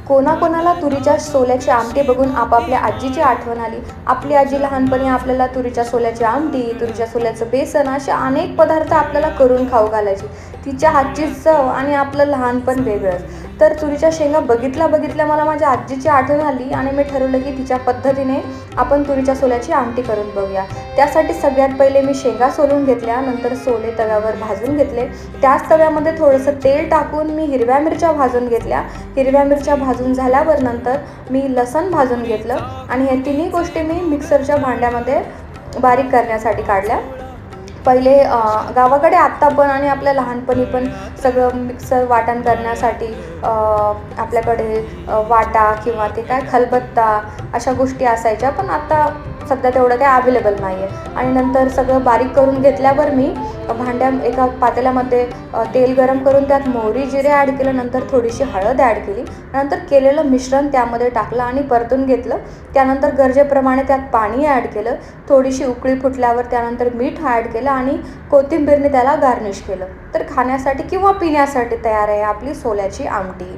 कोणाकोणाला तुरीच्या सोल्याची आमटी बघून आपापल्या आजीची आठवण आली. आपली आजी लहानपणी आपल्याला तुरीच्या सोल्याची आमटी, तुरीच्या सोल्याचं बेसन असे अनेक पदार्थ आपल्याला करून खाऊ घालायची. तिच्या हातची चव आणि आपलं लहानपण वेगळंच. तर तुरीच्या शेंगा बघितल्या मला माझ्या आजीची आठवण आली आणि मी ठरवलं की तिच्या पद्धतीने आपण तुरीच्या सोल्याची आमटी करून बघूया. त्यासाठी सगळ्यात पहिले मी शेंगा सोलून घेतल्या, नंतर सोले तव्यावर भाजून घेतले. त्याच तव्यामध्ये थोडंसं तेल टाकून मी हिरव्या मिरच्या भाजून घेतल्या. हिरव्या मिरच्या भाजून झाल्यावर नंतर मी लसूण भाजून घेतलं आणि हे तिन्ही गोष्टी मी मिक्सरच्या भांड्यामध्ये बारीक करण्यासाठी काढल्या. पहिले गावाकडे आत्ता पण आणि आपल्या लहानपणी पण सगळं मिक्सर वाटण करण्यासाठी आपल्याकडे वाटा किंवा ते काय खलबत्ता अशा गोष्टी असायच्या, पण आता सध्या तेवढं काय अवेलेबल नाही आहे. आणि नंतर सगळं बारीक करून घेतल्यावर मी एका पातेल्यामध्ये तेल गरम करून त्यात मोहरी जिरे ॲड केलं, नंतर थोडीशी हळद ॲड केली, नंतर केलेलं मिश्रण त्यामध्ये टाकलं आणि परतून घेतलं. त्यानंतर गरजेप्रमाणे त्यात पाणी ॲड केलं. थोडीशी उकळी फुटल्यावर त्यानंतर मीठ ॲड केलं आणि कोथिंबीरने त्याला गार्निश केलं. तर खाण्यासाठी किंवा पिण्यासाठी तयार आहे आपली सोल्याची आमटी.